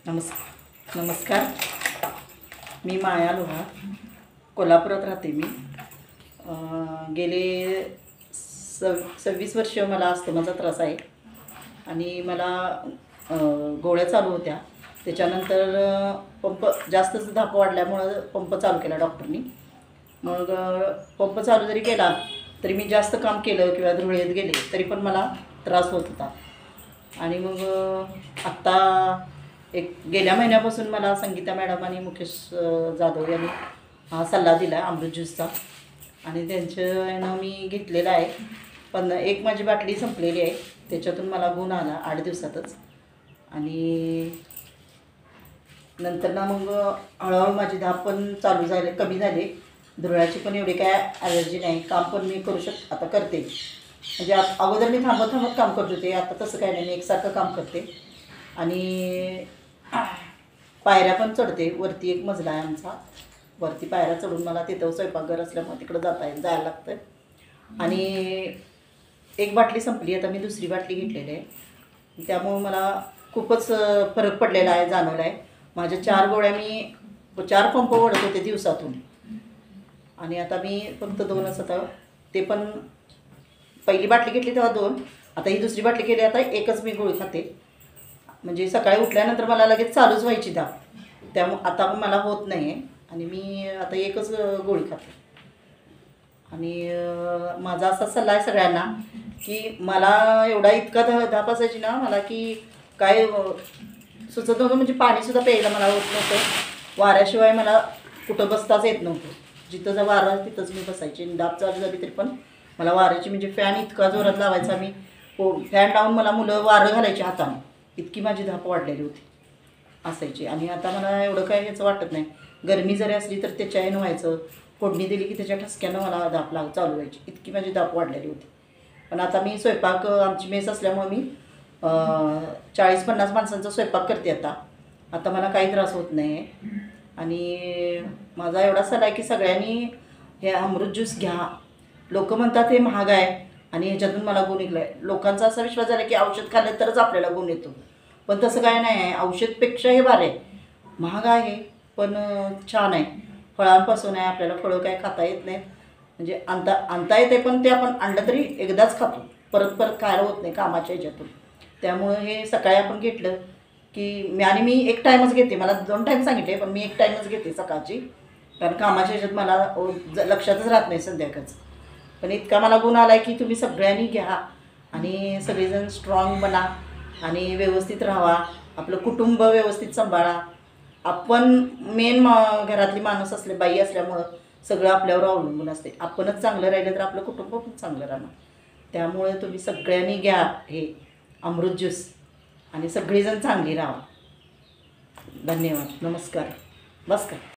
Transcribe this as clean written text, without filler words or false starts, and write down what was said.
नमस्कार. मी माया लोहार, कोल्हापुरात राहते. मी गेले 26 वर्ष मला अस्थमाचा त्रास आहे आणि मला गोळ्या चालू होत्या. त्याच्यानंतर पंप जास्तच धाप वाढल्यामुळं पंप चालू केला डॉक्टरनी. मग पंप चालू जरी केला तरी मी जास्त काम केलं किंवा धुळेत गेले तरी पण मला त्रास होत होता. आणि मग आत्ता गेल्या महिन्यापासून मला संगीता मॅडम आणि मुकेश जाधव यांनी हा सल्ला दिला अमृत ज्यूसचा आणि त्यांच्यानं मी घेतलेला आहे. पण एक माझी बाटली संपलेली आहे, त्याच्यातून मला गुण आला 8 दिवसातच. आणि नंतर ना मग हळूहळू माझी धाप पण चालू झाले, कमी झाले. धुळ्याची पण एवढी काय ॲलर्जी नाही, काम पण मी करू आता करते. म्हणजे अगोदर मी थांबत काम करत होते, आता तसं काय नाही, मी एकसारखं काम करते. आणि पायऱ्या पण चढते. वरती एक मजला आहे आमचा, वरती पायऱ्या चढून मला तिथं स्वयंपाकघर असल्यामुळे तिकडं जायला लागतं. आणि एक बाटली संपली, आता मी दुसरी बाटली घेतलेली आहे. त्यामुळं मला खूपच फरक पडलेला आहे, जाणवला आहे. माझ्या 4 गोळ्या मी 4 पंप ओढत होते दिवसातून आणि आता मी फक्त 2च. आता ते पण पहिली बाटली घेतली तेव्हा 2, आता ही दुसरी बाटली केली, आता एकच मी गोळी खाते. म्हणजे सकाळी उठल्यानंतर मला लगेच चालूच व्हायची धाप, त्यामुळे आता मला होत नाही आहे आणि मी आता एकच गोळी खाते. आणि माझा असा सल्ला आहे सगळ्यांना की मला एवढा इतका धाप असायची ना मला की काय सुचत नव्हतं. म्हणजे पाणीसुद्धा प्यायला मला होत नव्हतं. वाऱ्याशिवाय मला कुठं बसताच येत नव्हतं. जिथं जर वारा तिथंच मी बसायची. धाप चालू झाली तरी पण मला वाऱ्याची, म्हणजे फॅन इतका जोरात लावायचा मी, फॅन लावून मला मुलं वारं घालायची हाताने, इतकी माझी धाप वाढलेली होती असायची. आणि आता मला एवढं काय याचं वाटत नाही. गरमी जरी असली तर त्याच्यानं व्हायचं, फोडणी दिली की त्याच्या ठसक्यानं मला धाप चालू व्हायची, इतकी माझी धाप वाढलेली होती. पण आता मी स्वयंपाक, आमची मेस असल्यामुळे मी 40-50 माणसांचा स्वयंपाक करते आता मला काही त्रास होत नाही आहे. आणि माझा एवढा सल्ला आहे की सगळ्यांनी हे अमृत ज्यूस घ्या. लोक म्हणतात हे महाग आहे आणि ह्याच्यातून मला गुण निघला आहे. लोकांचा असा विश्वास झाला की औषध खाल्लं तरच आपल्याला गुण येतो, पण तसं काय नाही आहे. औषधपेक्षा हे बरं आहे. महाग आहे पण छान आहे. फळांपासून आहे, आपल्याला फळं काय खाता येत नाहीत, म्हणजे आणता येते पण ते आपण आणलं तरी एकदाच खातो, परत खायला होत नाही कामाच्या ह्याच्यातून. त्यामुळं हे सकाळी आपण घेतलं की मी एक टाईमच घेते. मला 2 टाईम सांगितले पण मी एक टाईमच घेते सकाळची, कारण कामाच्या ह्याच्यात मला लक्षातच राहत नाही संध्याकाळचं. पण इतका मला गुण आला आहे की तुम्ही सगळ्यांनी घ्या आणि सगळेजण स्ट्रॉंग बना आणि व्यवस्थित राहा. आपलं कुटुंब व्यवस्थित सांभाळा. आपण मेन घरातली माणूस बाई असल्यामुळं सगळं आपल्यावर अवलंबून असते. आपणच चांगलं राहिलं तर आपलं कुटुंब पण चांगलं राहणार. त्यामुळे तुम्ही सगळ्यांनी घ्या हे अमृत ज्यूस आणि सगळीजण चांगली राहा. धन्यवाद. नमस्कार. बस का.